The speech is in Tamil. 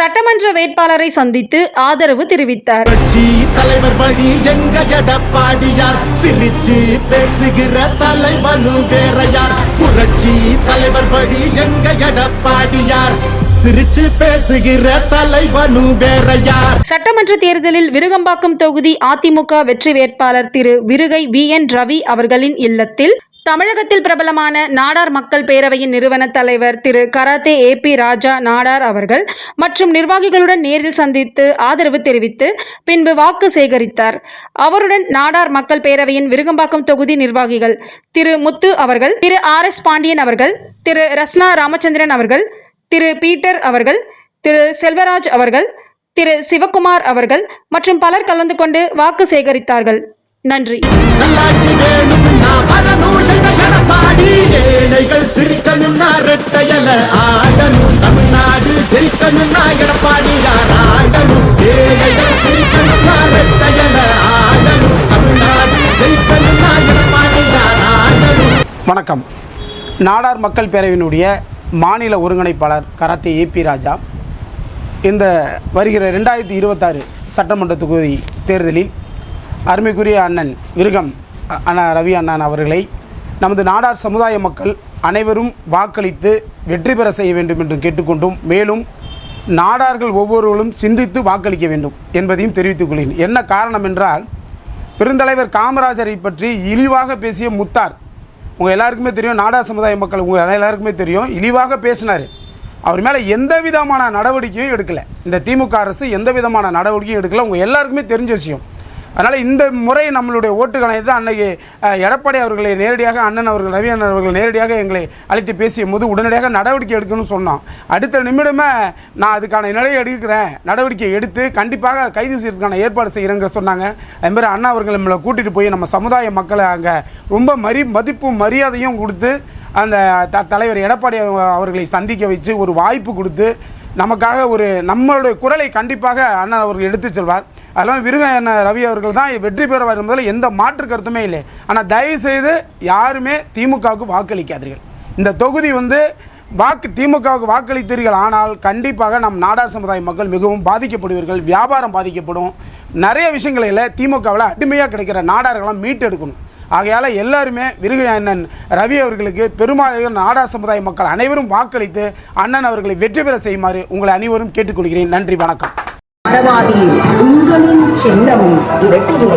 சட்டமன்ற வேட்பாளரை சந்தித்து ஆதரவு தெரிவித்தார். தலைவர் வழி எங்க எடப்பாடியார் சிரிச்சு பேசுகிற தலைவனும் வேறையார். புரட்சி தலைவர் வழி எங்க எடப்பாடியார் சிரிச்சு பேசுகிற தலைவனும் வேறையார். சட்டமன்ற தேர்தலில் விருகம்பாக்கம் தொகுதி அதிமுக வெற்றி வேட்பாளர் திரு விருகை VN ரவி அவர்களின் இல்லத்தில் தமிழகத்தில் பிரபலமான நாடார் மக்கள் பேரவையின் நிறுவன தலைவர் திரு கராத்தே AP ராஜா நாடார் அவர்கள் மற்றும் நிர்வாகிகளுடன் நேரில் சந்தித்து ஆதரவு தெரிவித்து பின்பு வாக்கு சேகரித்தார். அவருடன் நாடார் மக்கள் பேரவையின் விருகம்பாக்கம் தொகுதி நிர்வாகிகள் திரு முத்து அவர்கள், திரு RS பாண்டியன் அவர்கள், திரு ரஸ்னா ராமச்சந்திரன் அவர்கள், திரு பீட்டர் அவர்கள், திரு செல்வராஜ் அவர்கள், திரு சிவகுமார் அவர்கள் மற்றும் பலர் கலந்து கொண்டு வாக்கு சேகரித்தார்கள். நன்றி. வணக்கம். நாடார் மக்கள் பேரவையினுடைய மாநில ஒருங்கிணைப்பாளர் கராத்தே AP ராஜா இந்த வருகிற 2026 சட்டமன்ற தொகுதி தேர்தலில் அருமைக்குரிய அண்ணன் விருகம் ரவி அண்ணன் அவர்களை நமது நாடார் சமுதாய மக்கள் அனைவரும் வாக்களித்து வெற்றி பெற செய்ய வேண்டும் என்று கேட்டுக்கொண்டும், மேலும் நாடார்கள் ஒவ்வொருவரும் சிந்தித்து வாக்களிக்க வேண்டும் என்பதையும் தெரிவித்துக் கொள்கிறேன். என்ன காரணம் என்றால், பெருந்தலைவர் காமராஜரை பற்றி இழிவாக பேசிய முத்தார் உங்கள் எல்லாருக்குமே தெரியும். நாடார் சமுதாய மக்கள் உங்கள் எல்லாருக்குமே தெரியும். இழிவாக பேசினார். அவர் மேலே எந்த விதமான நடவடிக்கையும் எடுக்கலை. இந்த திமுக அரசு எந்த விதமான நடவடிக்கையும் எடுக்கலை. உங்கள் எல்லாருக்குமே தெரிஞ்ச விஷயம். அதனால் இந்த முறை நம்மளுடைய ஓட்டுகளை தான் அன்றைக்கி எடப்பாடி அவர்களை நேரடியாக அண்ணன் அவர்கள் ரவி அண்ணன் அவர்கள் நேரடியாக எங்களை அழைத்து பேசிய போது உடனடியாக நடவடிக்கை எடுக்கணும்னு சொன்னோம். அடுத்த நிமிடமே நான் அதுக்கான நடவடிக்கை எடுத்து கண்டிப்பாக கைது செய்யறதுக்கான ஏற்பாடு செய்கிறேங்க சொன்னாங்க. அதுமாதிரி அண்ணா அவர்கள் நம்மளை கூட்டிகிட்டு போய் நம்ம சமுதாய மக்களை அங்கே ரொம்ப மதிப்பும் மரியாதையும் கொடுத்து அந்த தலைவர் எடப்பாடி அவர்களை சந்திக்க வச்சு ஒரு வாய்ப்பு கொடுத்து நமக்காக நம்மளுடைய குரலை கண்டிப்பாக அண்ணன் அவர்கள் எடுத்து செல்வார். அதெல்லாம் விருக ரவி அவர்கள் தான் வெற்றி பெறுவார் என்பதில் எந்த மாற்று கருத்துமே இல்லை. ஆனால் தயவுசெய்து யாருமே திமுகவுக்கு வாக்களிக்காதீர்கள். இந்த தொகுதி திமுகவுக்கு வாக்களித்தீர்கள் ஆனால் கண்டிப்பாக நம் நாடார் சமுதாய மக்கள் மிகவும் பாதிக்கப்படுவீர்கள். வியாபாரம் பாதிக்கப்படும். நிறைய விஷயங்களில் திமுகவில் அடிமையாக கிடைக்கிற நாடார்களெல்லாம் மீட்டெடுக்கணும். ஆகையால் எல்லாருமே விருக அண்ணன் ரவி அவர்களுக்கு பெரும்பாலும் நாடார் சமுதாய மக்கள் அனைவரும் வாக்களித்து அண்ணன் அவர்களை வெற்றி பெற செய்யுமாறு உங்களை அனைவரும் கேட்டுக்கொள்கிறேன். நன்றி, வணக்கம். உங்களின் சின்னமும் இரட்டை